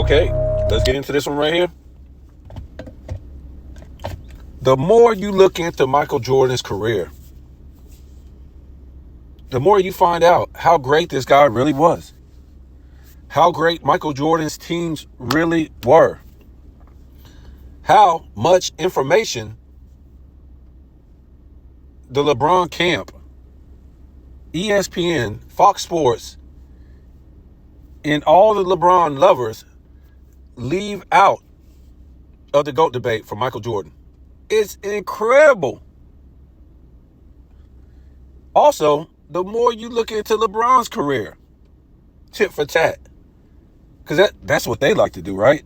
Okay, let's get into this one right here. The more you look into Michael Jordan's career, the more you find out how great this guy really was. How great Michael Jordan's teams really were. How much information the LeBron camp, ESPN, Fox Sports, and all the LeBron lovers leave out of the GOAT debate for Michael Jordan. It's incredible. Also, the more you look into LeBron's career, tit for tat, because that's what they like to do, right?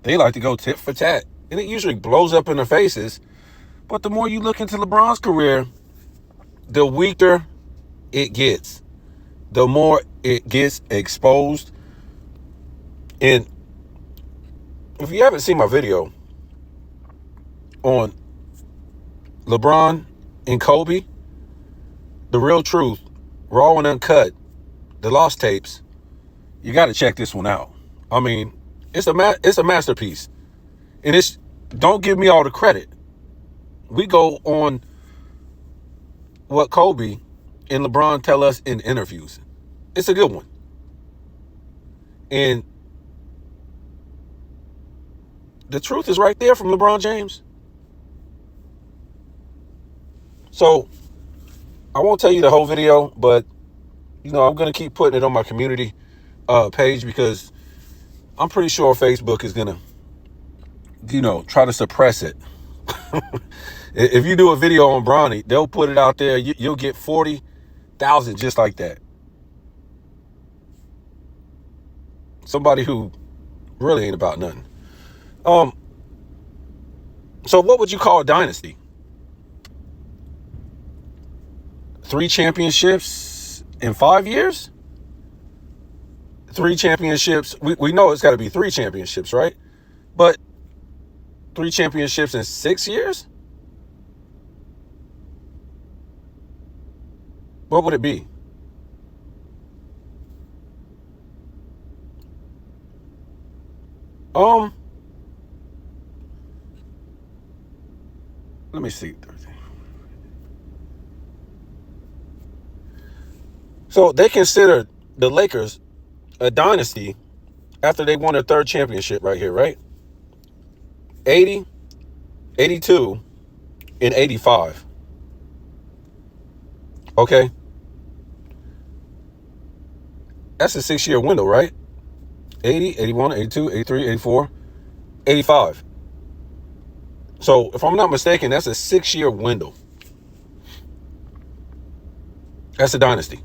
They like to go tit for tat, and it usually blows up in their faces. But the more you look into LeBron's career, the weaker it gets, the more it gets exposed. And if you haven't seen my video on LeBron and Kobe, the real truth, raw and uncut, the lost tapes, you got to check this one out. I mean, it's a masterpiece, and don't give me all the credit. We go on what Kobe and LeBron tell us in interviews. It's a good one. And the truth is right there from LeBron James. So I won't tell you the whole video, but I'm going to keep putting it on my community page, because I'm pretty sure Facebook is going to, try to suppress it. If you do a video on Bronny, they'll put it out there. You'll get 40,000 just like that. Somebody who really ain't about nothing. So what would you call a dynasty? 3 championships in 5 years? 3 championships. We know it's got to be 3 championships, right? But 3 championships in 6 years? What would it be? Let me see. So they considered the Lakers a dynasty after they won their 3rd championship right here, right? 80, 82, and 85. Okay? That's a 6-year window, right? 80, 81, 82, 83, 84, 85. So if I'm not mistaken, that's a 6-year window. That's a dynasty.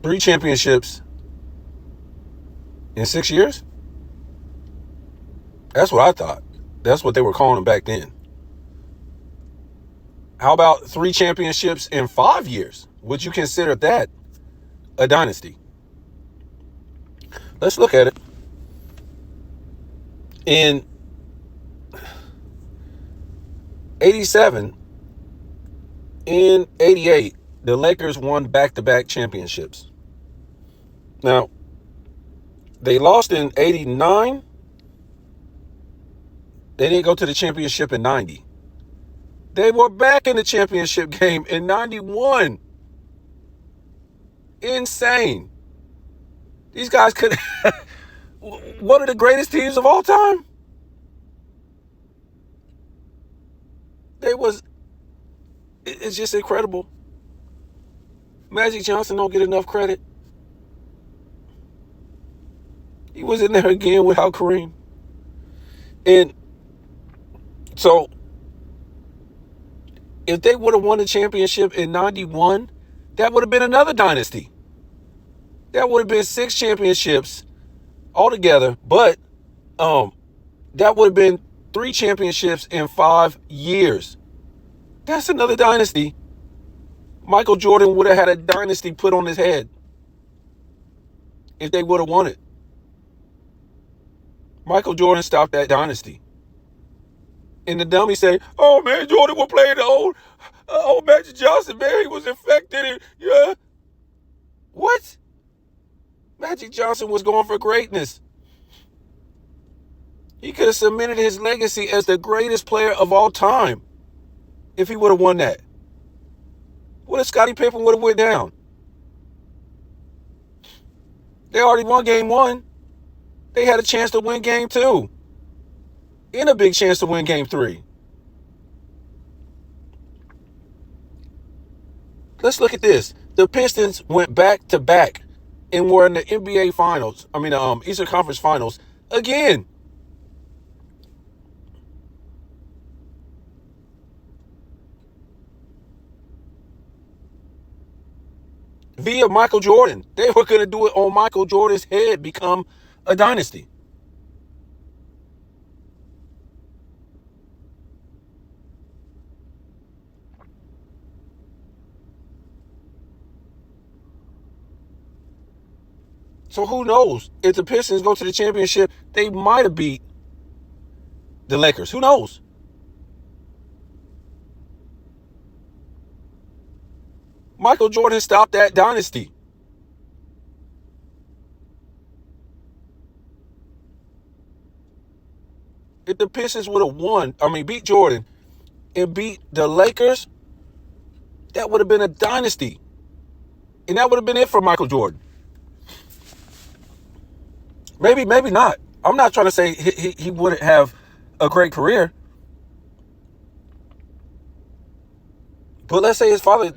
3 championships in 6 years? That's what I thought. That's what they were calling them back then. How about 3 championships in 5 years? Would you consider that a dynasty? Let's look at it. In 87 and 88, the Lakers won back-to-back championships. Now, they lost in 89. They didn't go to the championship in 90. They were back in the championship game in 91. Insane. These guys could one of the greatest teams of all time. It's just incredible. Magic Johnson don't get enough credit. He was in there again without Kareem. And so if they would have won the championship in 91, that would have been another dynasty. That would have been 6 championships altogether, but that would have been 3 championships in 5 years. That's another dynasty. Michael Jordan would have had a dynasty put on his head if they would have won it. Michael Jordan stopped that dynasty. And the dummies say, "Oh man, Jordan will play the old Magic Johnson, man. He was infected." And, yeah. What? Magic Johnson was going for greatness. He could have cemented his legacy as the greatest player of all time if he would have won that. What if Scottie Pippen would have went down? They already won game one. They had a chance to win game two. And a big chance to win game three. Let's look at this. The Pistons went back to back and were in the NBA Finals. Eastern Conference Finals again. Via Michael Jordan. They were going to do it on Michael Jordan's head, become a dynasty. So who knows? If the Pistons go to the championship, they might have beat the Lakers. Who knows? Michael Jordan stopped that dynasty. If the Pistons would have beat Jordan and beat the Lakers, that would have been a dynasty. And that would have been it for Michael Jordan. Maybe not. I'm not trying to say he wouldn't have a great career. But let's say his father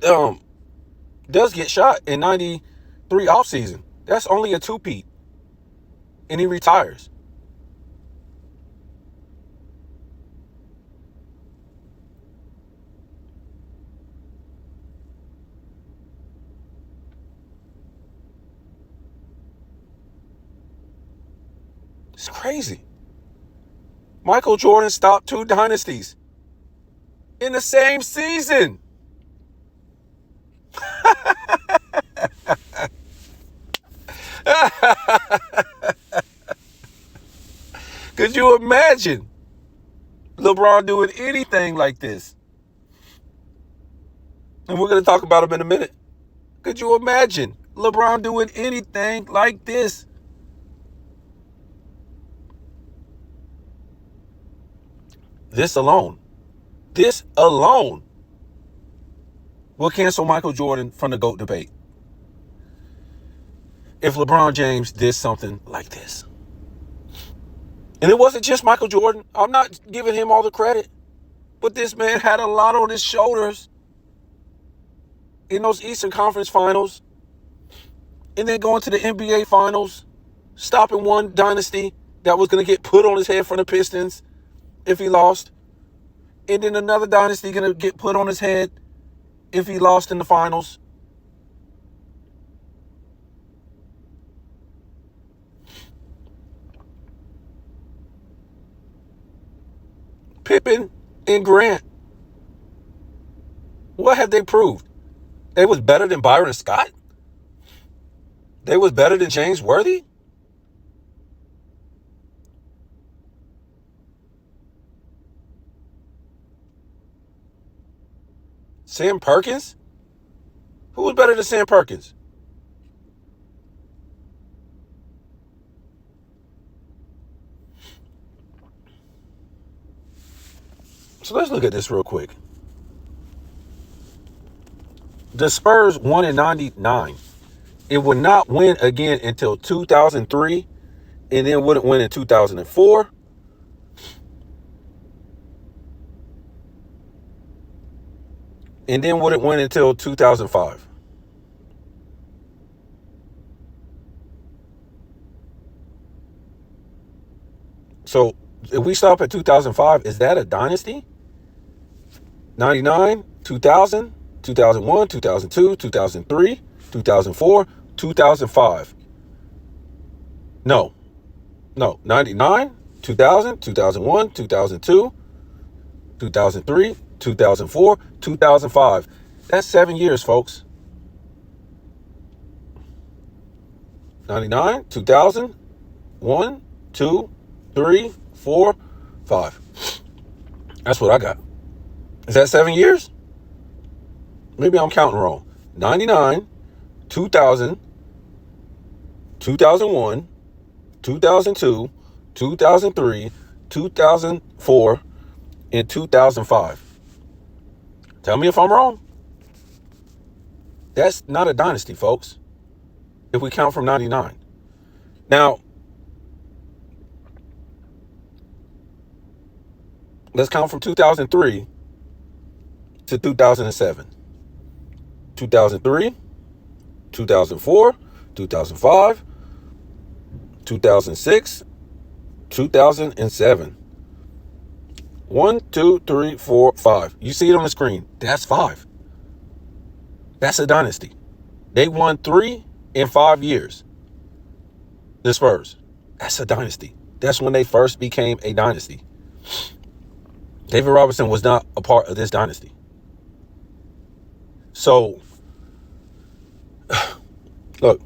does get shot in 93 offseason. That's only a two-peat. And he retires. It's crazy. Michael Jordan stopped two dynasties in the same season. Could you imagine LeBron doing anything like this? And we're going to talk about him in a minute. Could you imagine LeBron doing anything like this? This alone will cancel Michael Jordan from the GOAT debate. If LeBron James did something like this. And it wasn't just Michael Jordan. I'm not giving him all the credit. But this man had a lot on his shoulders in those Eastern Conference Finals. And then going to the NBA Finals. Stopping one dynasty that was going to get put on his head from the Pistons if he lost. And then another dynasty going to get put on his head if he lost in the finals. Pippen and Grant. What have they proved? They was better than Byron Scott? They was better than James Worthy? Sam Perkins? Who was better than Sam Perkins? So let's look at this real quick. The Spurs won in 99. It would not win again until 2003, and then wouldn't win in 2004. And then wouldn't win until 2005. So if we stop at 2005, is that a dynasty? 99, 2000, 2001, 2002, 2003, 2004, 2005. No. 99, 2000, 2001, 2002, 2003, 2004, 2005. That's 7 years, folks. 99, 2000, 1, 2, 3, 4, 5. That's what I got. Is that 7 years? Maybe I'm counting wrong. 99, 2000, 2001, 2002, 2003, 2004, and 2005. Tell me if I'm wrong. That's not a dynasty, folks, if we count from 99. Now, let's count from 2003 to 2007. 2003, 2004, 2005, 2006, 2007. 1, 2, 3, 4, 5. You see it on the screen. That's 5. That's a dynasty. They won 3 in 5 years. The Spurs. That's a dynasty. That's when they first became a dynasty. David Robinson was not a part of this dynasty. So, look.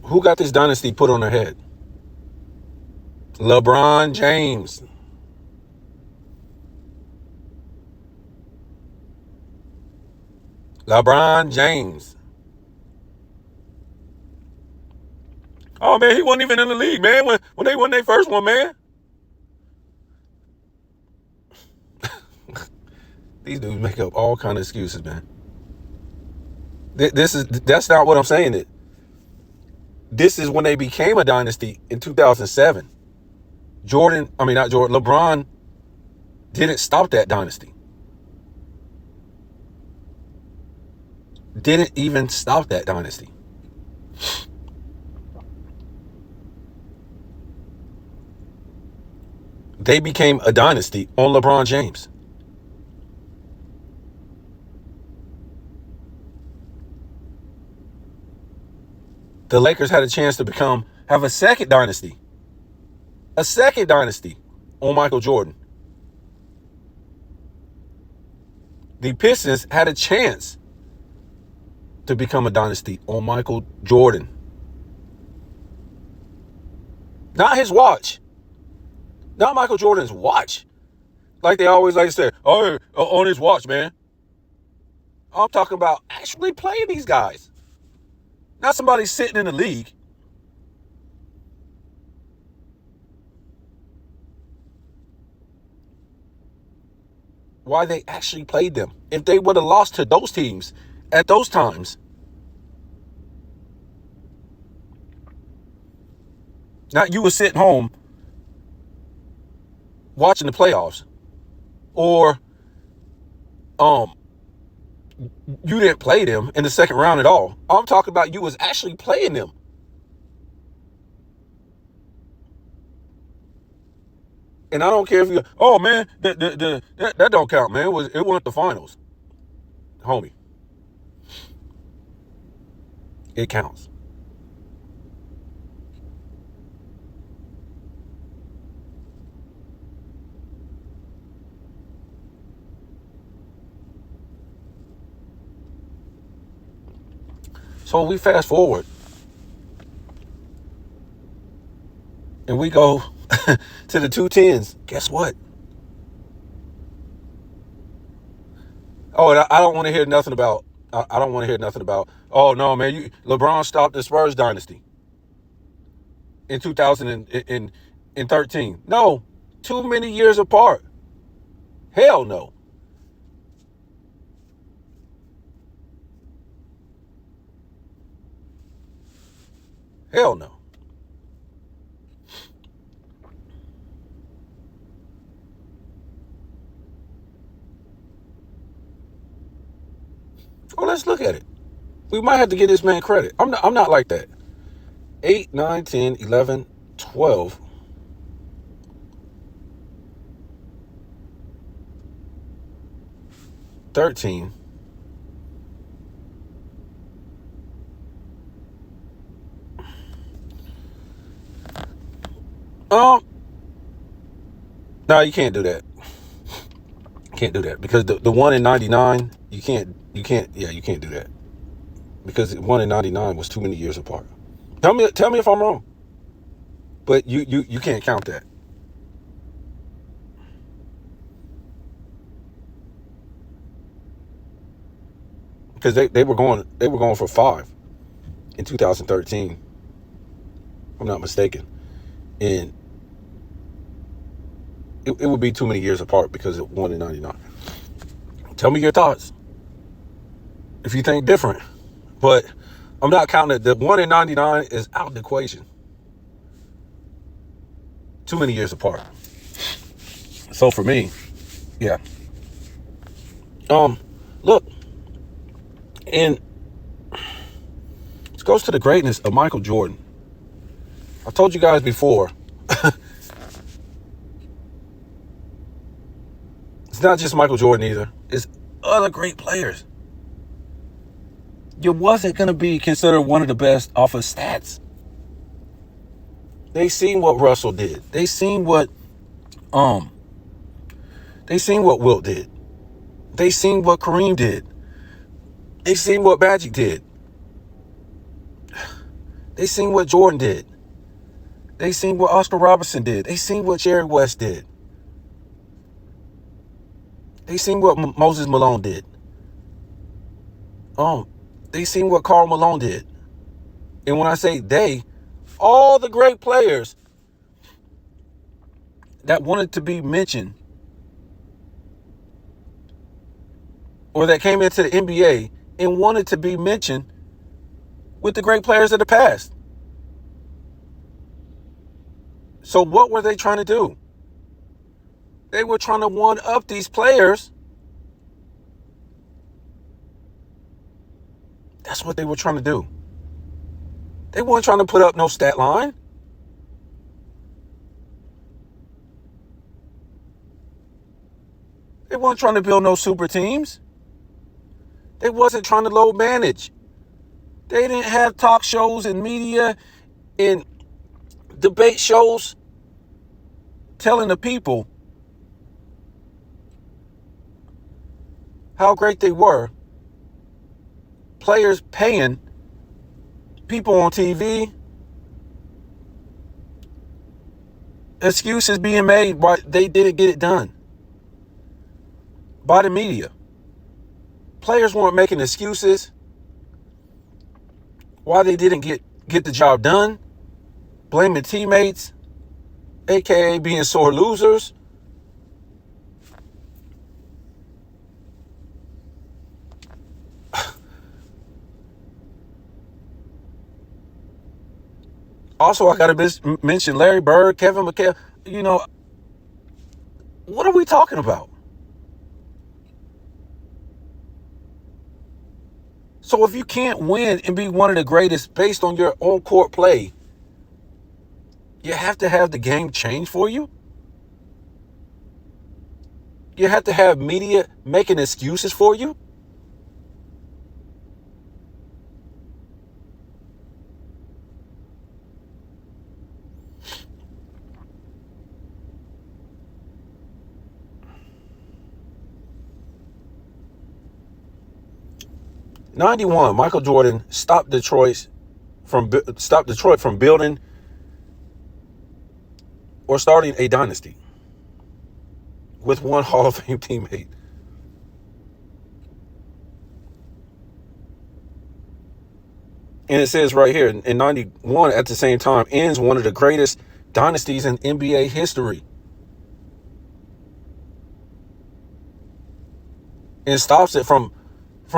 Who got this dynasty put on their head? LeBron James. LeBron James. Oh, man, he wasn't even in the league, man, when they won their first one, man. These dudes make up all kind of excuses, man. That's not what I'm saying. This is when they became a dynasty in 2007. LeBron didn't stop that dynasty. Didn't even stop that dynasty. They became a dynasty on LeBron James. The Lakers had a chance to have a second dynasty. A second dynasty on Michael Jordan. The Pistons had a chance to become a dynasty on Michael Jordan. Not his watch. Not Michael Jordan's watch. Like they always like to say, oh, on his watch, man. I'm talking about actually playing these guys. Not somebody sitting in the league. Why they actually played them. If they would have lost to those teams at those times. Not you were sitting home watching the playoffs. Or you didn't play them in the second round at all. I'm talking about you was actually playing them. And I don't care if you, oh man, that don't count, man. It wasn't the finals. Homie. It counts. So we fast forward. And we go to the 210s. Guess what? Oh, and I don't want to hear nothing about. I don't want to hear nothing about. Oh no, man! LeBron stopped the Spurs dynasty in 2013. No, too many years apart. Hell no. Hell no. Well, let's look at it. We might have to give this man credit. I'm not like that. 8, 9, 10, 11, 12. $13. No, you can't do that. Can't do that because the one in 99, you can't do that because 1 in 99 was too many years apart. Tell me if I'm wrong. But you can't count that. because they were going for 5 in 2013, if I'm not mistaken, and it would be too many years apart because it won in 99. Tell me your thoughts if you think different, but I'm not counting it. The 1 in 99 is out of the equation. Too many years apart. So for me, yeah. Look, and this goes to the greatness of Michael Jordan. I told you guys before, it's not just Michael Jordan either. It's other great players. You wasn't going to be considered one of the best off of stats. They seen what Russell did. They seen what Wilt did. They seen what Kareem did. They seen what Magic did. They seen what Jordan did. They seen what Oscar Robertson did. They seen what Jerry West did. They seen what Moses Malone did. They seen what Karl Malone did. And when I say they, all the great players that wanted to be mentioned or that came into the NBA and wanted to be mentioned with the great players of the past. So what were they trying to do? They were trying to one-up these players. That's what they were trying to do. They weren't trying to put up no stat line. They weren't trying to build no super teams. They wasn't trying to load manage. They didn't have talk shows and media and debate shows telling the people how great they were. Players paying people on TV. Excuses being made why they didn't get it done by the media. Players weren't making excuses why they didn't get the job done, blaming teammates, aka being sore losers. Also, I got to mention Larry Bird, Kevin McHale. You know, what are we talking about? So if you can't win and be one of the greatest based on your own court play, you have to have the game change for you? You have to have media making excuses for you? '91, Michael Jordan stopped Detroit from building or starting a dynasty with one Hall of Fame teammate. And it says right here, in 91, at the same time, ends one of the greatest dynasties in NBA history. And stops it from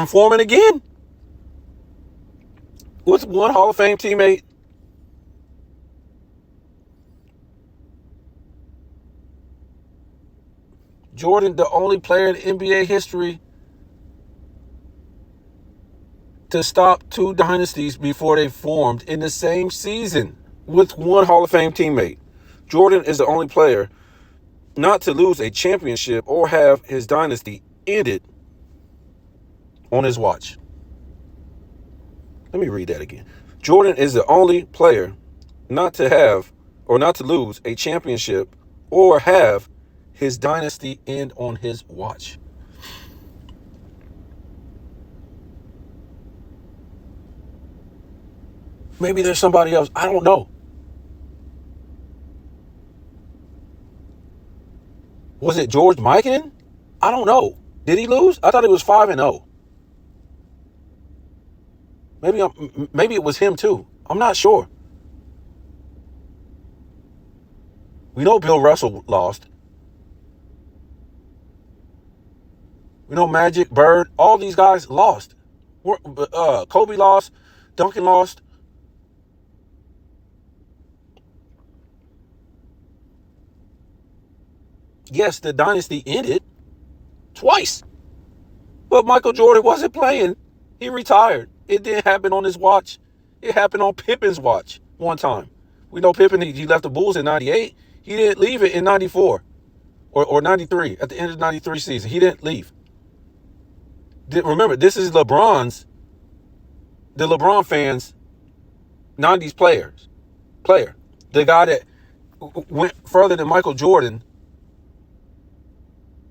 forming again with one Hall of Fame teammate. Jordan, the only player in NBA history to stop 2 dynasties before they formed in the same season with one Hall of Fame teammate. Jordan is the only player not to lose a championship or have his dynasty ended on his watch. Let me read that again. Jordan is the only player not to have or not to lose a championship or have his dynasty end on his watch. Maybe there's somebody else. I don't know. Was it George Mikan? I don't know. Did he lose? I thought it was 5-0. Maybe it was him too. I'm not sure. We know Bill Russell lost. We know Magic, Bird, all these guys lost. Kobe lost. Duncan lost. Yes, the dynasty ended twice. But Michael Jordan wasn't playing. He retired. It didn't happen on his watch. It happened on Pippen's watch one time. We know Pippen, he left the Bulls in 98. He didn't leave it in 94 or 93, at the end of the 93 season. He didn't leave. Remember, this is the LeBron fans, 90s player. The guy that went further than Michael Jordan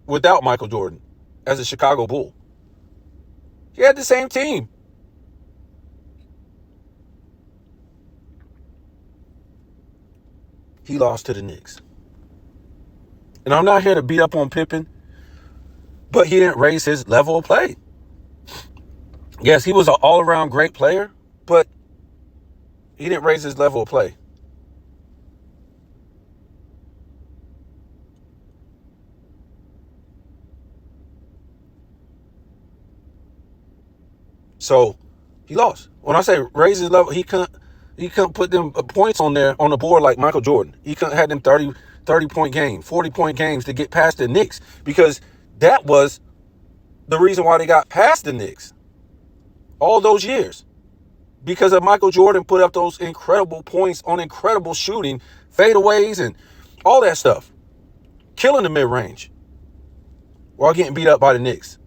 without Michael Jordan as a Chicago Bull. He had the same team. He lost to the Knicks. And I'm not here to beat up on Pippen, but he didn't raise his level of play. Yes, he was an all-around great player, but he didn't raise his level of play. So he lost. When I say raise his level, he couldn't put them points on there on the board like Michael Jordan. He couldn't have them 30-point game, 40-point games to get past the Knicks, because that was the reason why they got past the Knicks all those years, because of Michael Jordan put up those incredible points on incredible shooting, fadeaways, and all that stuff, killing the mid-range while getting beat up by the Knicks.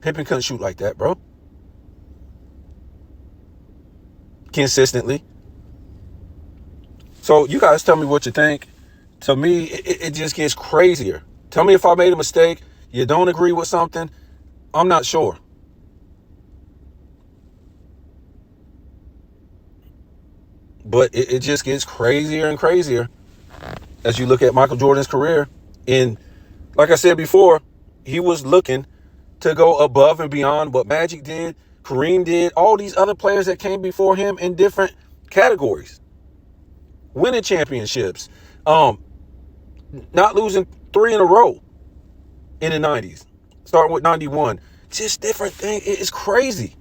Pippen couldn't shoot like that, bro. Consistently. So you guys tell me what you think. To me, it just gets crazier. Tell me if I made a mistake. You don't agree with something. I'm not sure. But it just gets crazier and crazier as you look at Michael Jordan's career. And like I said before, he was looking to go above and beyond what Magic did, Kareem did, all these other players that came before him in different categories. Winning championships. Not losing 3 in a row in the 90s. Starting with 91. Just different things. It's crazy.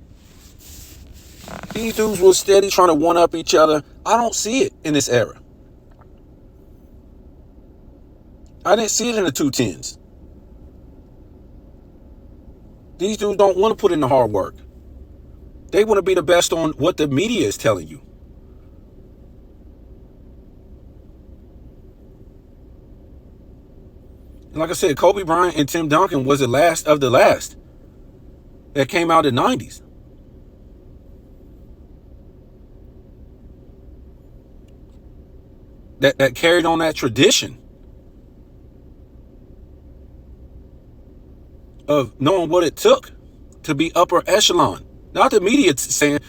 These dudes were steady trying to one-up each other. I don't see it in this era. I didn't see it in the 210s. These dudes don't want to put in the hard work. They want to be the best on what the media is telling you. And like I said, Kobe Bryant and Tim Duncan was the last of the last that came out in the 90s. That carried on that tradition of knowing what it took to be upper echelon. Not the media saying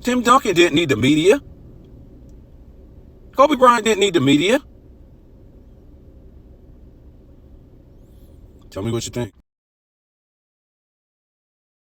Tim Duncan didn't need the media. Kobe Bryant didn't need the media. Tell me what you think.